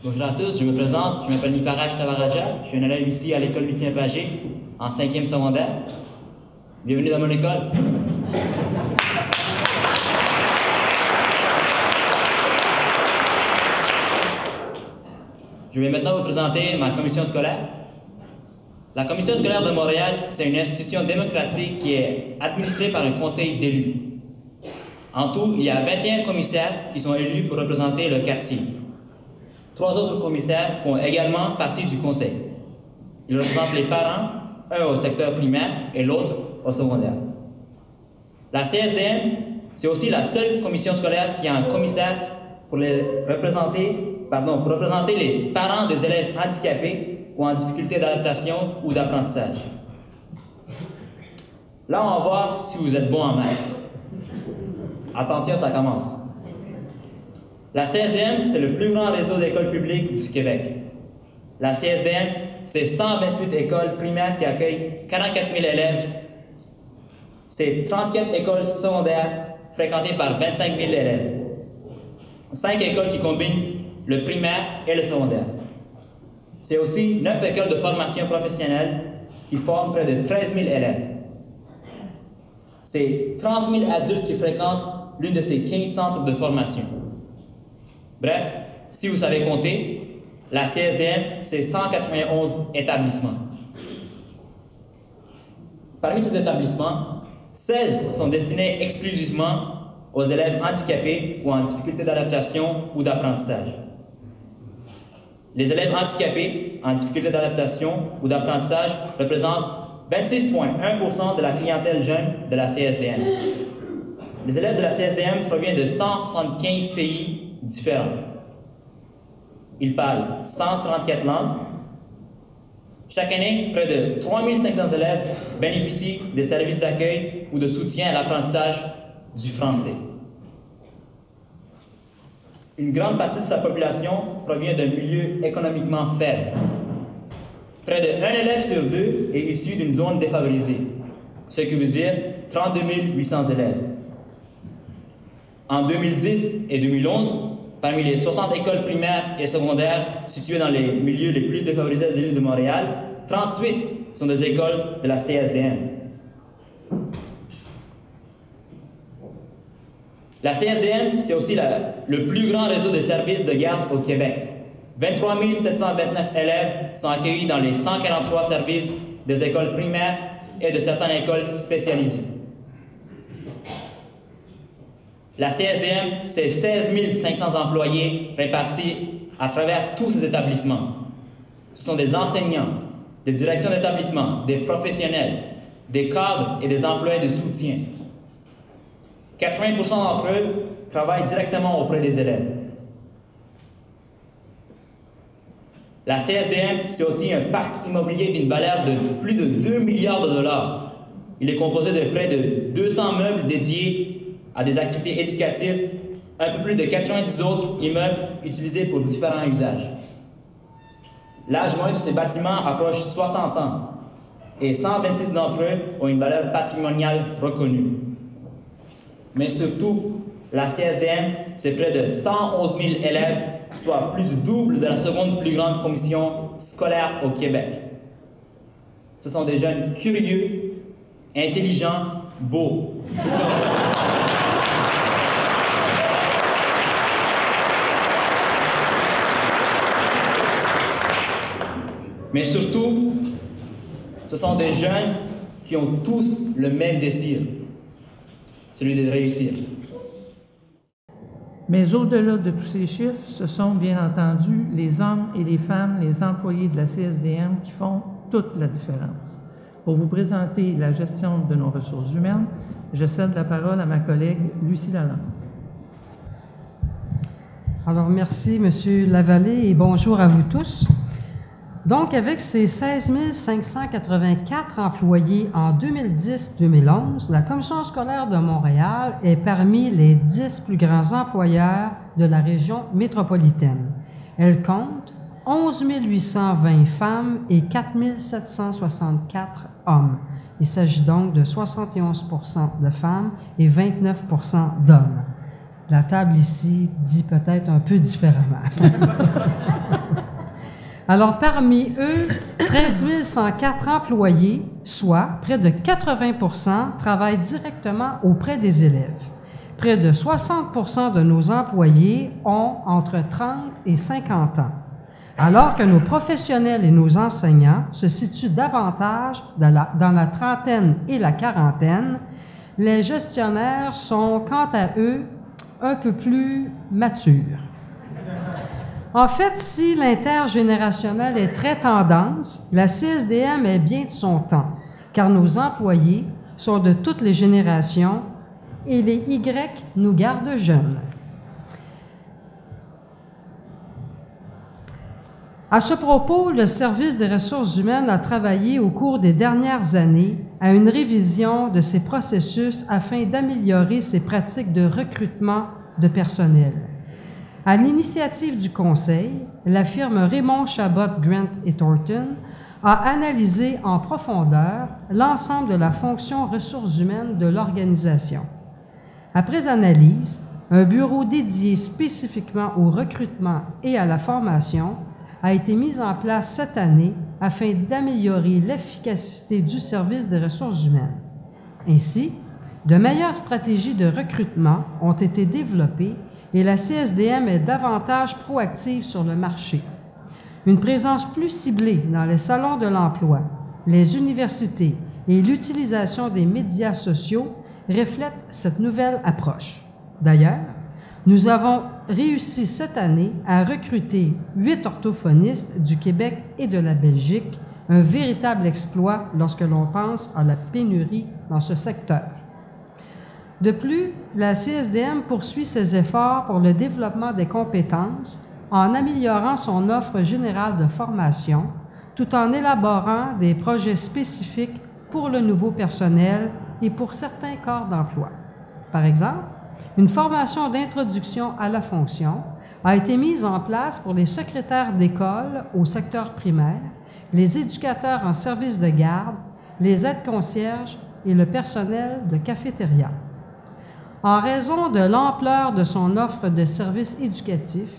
Bonjour à tous, je me présente, je m'appelle Niparaj Tavaraja, je suis un élève ici à l'école Lucien Pagé, en 5e secondaire. Bienvenue dans mon école. Je vais maintenant vous présenter ma commission scolaire. La commission scolaire de Montréal, c'est une institution démocratique qui est administrée par un conseil d'élus. En tout, il y a 21 commissaires qui sont élus pour représenter le quartier. 3 autres commissaires font également partie du conseil. Ils représentent les parents, un au secteur primaire et l'autre au secondaire. La CSDM, c'est aussi la seule commission scolaire qui a un commissaire pour représenter les parents des élèves handicapés ou en difficulté d'adaptation ou d'apprentissage. Là, on va voir si vous êtes bon en maths. Attention, ça commence. La CSDM, c'est le plus grand réseau d'écoles publiques du Québec. La CSDM, c'est 128 écoles primaires qui accueillent 44 000 élèves. C'est 34 écoles secondaires fréquentées par 25 000 élèves. 5 écoles qui combinent le primaire et le secondaire. C'est aussi 9 écoles de formation professionnelle qui forment près de 13 000 élèves. C'est 30 000 adultes qui fréquentent l'une de ces 15 centres de formation. Bref, si vous savez compter, la CSDM, c'est 191 établissements. Parmi ces établissements, 16 sont destinés exclusivement aux élèves handicapés ou en difficulté d'adaptation ou d'apprentissage. Les élèves handicapés en difficulté d'adaptation ou d'apprentissage représentent 26,1% de la clientèle jeune de la CSDM. Les élèves de la CSDM proviennent de 175 pays différents. Ils parlent 134 langues. Chaque année, près de 3500 élèves bénéficient des services d'accueil ou de soutien à l'apprentissage du français. Une grande partie de sa population provient d'un milieu économiquement faible. Près de 1 élève sur 2 est issu d'une zone défavorisée, ce qui veut dire 32 800 élèves. En 2010 et 2011, parmi les 60 écoles primaires et secondaires situées dans les milieux les plus défavorisés de l'île de Montréal, 38 sont des écoles de la CSDM. La CSDM, c'est aussi le plus grand réseau de services de garde au Québec. 23 729 élèves sont accueillis dans les 143 services des écoles primaires et de certaines écoles spécialisées. La CSDM, c'est 16 500 employés répartis à travers tous ces établissements. Ce sont des enseignants, des directions d'établissement, des professionnels, des cadres et des employés de soutien. 80% d'entre eux travaillent directement auprès des élèves. La CSDM, c'est aussi un parc immobilier d'une valeur de plus de 2 milliards de dollars. Il est composé de près de 200 meubles dédiés à des activités éducatives, un peu plus de 90 autres immeubles utilisés pour différents usages. L'âge moyen de ces bâtiments approche 60 ans et 126 d'entre eux ont une valeur patrimoniale reconnue. Mais surtout, la CSDM, c'est près de 111 000 élèves, soit plus du double de la seconde plus grande commission scolaire au Québec. Ce sont des jeunes curieux, intelligents, beaux. Mais surtout, ce sont des jeunes qui ont tous le même désir, celui de réussir. Mais au-delà de tous ces chiffres, ce sont bien entendu les hommes et les femmes, les employés de la CSDM qui font toute la différence. Pour vous présenter la gestion de nos ressources humaines, je cède la parole à ma collègue Lucie Lalande. Alors, merci, M. Lavallée, et bonjour à vous tous. Donc, avec ses 16 584 employés en 2010-2011, la Commission scolaire de Montréal est parmi les 10 plus grands employeurs de la région métropolitaine. Elle compte 11 820 femmes et 4 764 hommes. Il s'agit donc de 71 % de femmes et 29 % d'hommes. La table ici dit peut-être un peu différemment. Alors, parmi eux, 13 104 employés, soit près de 80 travaillent directement auprès des élèves. Près de 60 de nos employés ont entre 30 et 50 ans, alors que nos professionnels et nos enseignants se situent davantage dans la trentaine et la quarantaine. Les gestionnaires sont, quant à eux, un peu plus matures. En fait, si l'intergénérationnel est très tendance, la CSDM est bien de son temps, car nos employés sont de toutes les générations et les Y nous gardent jeunes. À ce propos, le Service des ressources humaines a travaillé au cours des dernières années à une révision de ses processus afin d'améliorer ses pratiques de recrutement de personnel. À l'initiative du Conseil, la firme Raymond Chabot Grant & Thornton a analysé en profondeur l'ensemble de la fonction ressources humaines de l'organisation. Après analyse, un bureau dédié spécifiquement au recrutement et à la formation a été mis en place cette année afin d'améliorer l'efficacité du service des ressources humaines. Ainsi, de meilleures stratégies de recrutement ont été développées et la CSDM est davantage proactive sur le marché. Une présence plus ciblée dans les salons de l'emploi, les universités et l'utilisation des médias sociaux reflètent cette nouvelle approche. D'ailleurs, nous avons réussi cette année à recruter 8 orthophonistes du Québec et de la Belgique, un véritable exploit lorsque l'on pense à la pénurie dans ce secteur. De plus, la CSDM poursuit ses efforts pour le développement des compétences en améliorant son offre générale de formation, tout en élaborant des projets spécifiques pour le nouveau personnel et pour certains corps d'emploi. Par exemple, une formation d'introduction à la fonction a été mise en place pour les secrétaires d'école au secteur primaire, les éducateurs en service de garde, les aides-concierges et le personnel de cafétéria. En raison de l'ampleur de son offre de services éducatifs,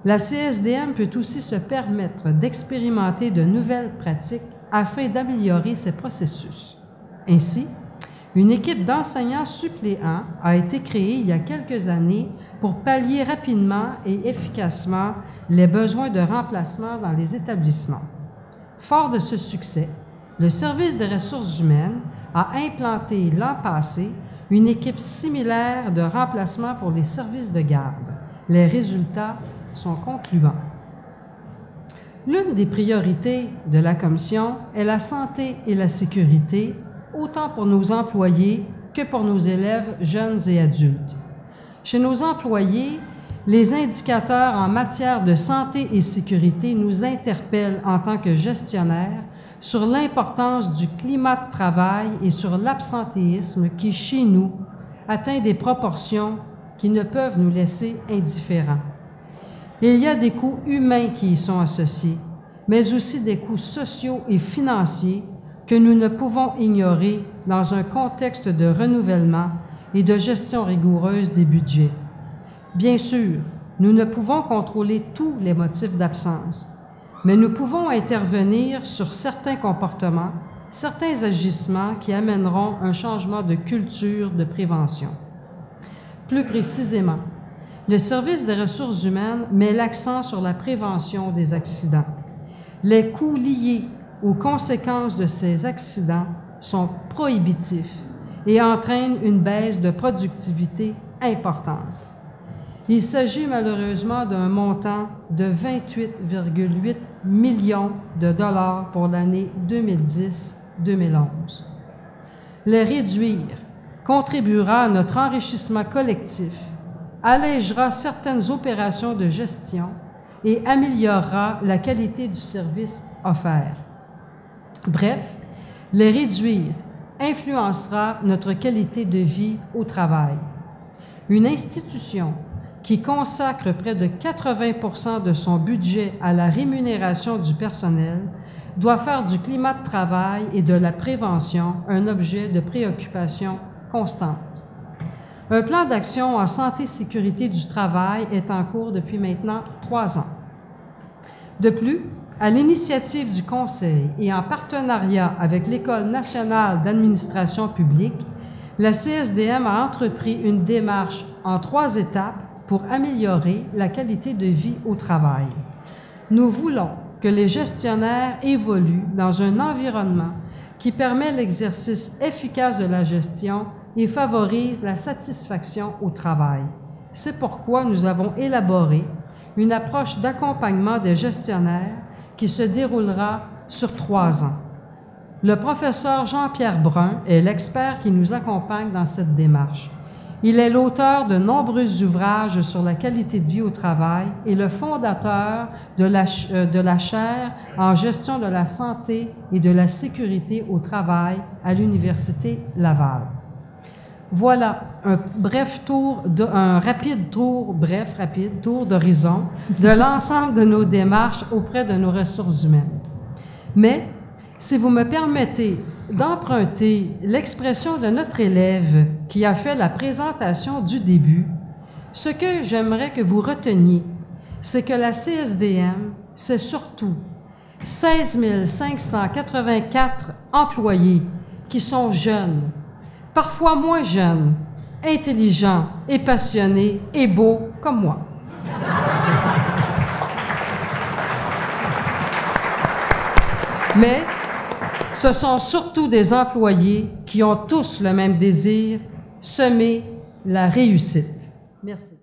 la CSDM peut aussi se permettre d'expérimenter de nouvelles pratiques afin d'améliorer ses processus. Ainsi, une équipe d'enseignants suppléants a été créée il y a quelques années pour pallier rapidement et efficacement les besoins de remplacement dans les établissements. Fort de ce succès, le Service des ressources humaines a implanté l'an passé une équipe similaire de remplacement pour les services de garde. Les résultats sont concluants. L'une des priorités de la Commission est la santé et la sécurité, autant pour nos employés que pour nos élèves jeunes et adultes. Chez nos employés, les indicateurs en matière de santé et sécurité nous interpellent en tant que gestionnaires sur l'importance du climat de travail et sur l'absentéisme qui, chez nous, atteint des proportions qui ne peuvent nous laisser indifférents. Il y a des coûts humains qui y sont associés, mais aussi des coûts sociaux et financiers que nous ne pouvons ignorer dans un contexte de renouvellement et de gestion rigoureuse des budgets. Bien sûr, nous ne pouvons contrôler tous les motifs d'absence, mais nous pouvons intervenir sur certains comportements, certains agissements qui amèneront un changement de culture de prévention. Plus précisément, le Service des ressources humaines met l'accent sur la prévention des accidents. Les coûts liés aux conséquences de ces accidents sont prohibitifs et entraînent une baisse de productivité importante. Il s'agit malheureusement d'un montant de 28,8 millions de dollars pour l'année 2010-2011. Les réduire contribuera à notre enrichissement collectif, allégera certaines opérations de gestion et améliorera la qualité du service offert. Bref, les réduire influencera notre qualité de vie au travail. Une institution qui consacre près de 80% de son budget à la rémunération du personnel doit faire du climat de travail et de la prévention un objet de préoccupation constante. Un plan d'action en santé et sécurité du travail est en cours depuis maintenant 3 ans. De plus, à l'initiative du Conseil et en partenariat avec l'École nationale d'administration publique, la CSDM a entrepris une démarche en 3 étapes pour améliorer la qualité de vie au travail. Nous voulons que les gestionnaires évoluent dans un environnement qui permet l'exercice efficace de la gestion et favorise la satisfaction au travail. C'est pourquoi nous avons élaboré une approche d'accompagnement des gestionnaires qui se déroulera sur 3 ans. Le professeur Jean-Pierre Brun est l'expert qui nous accompagne dans cette démarche. Il est l'auteur de nombreux ouvrages sur la qualité de vie au travail et le fondateur de la chaire en gestion de la santé et de la sécurité au travail à l'Université Laval. Voilà un rapide tour d'horizon de l'ensemble de nos démarches auprès de nos ressources humaines. Mais, si vous me permettez d'emprunter l'expression de notre élève qui a fait la présentation du début, ce que j'aimerais que vous reteniez, c'est que la CSDM, c'est surtout 16 584 employés qui sont jeunes, parfois moins jeunes, intelligents et passionnés et beaux comme moi. Mais ce sont surtout des employés qui ont tous le même désir, semer la réussite. Merci.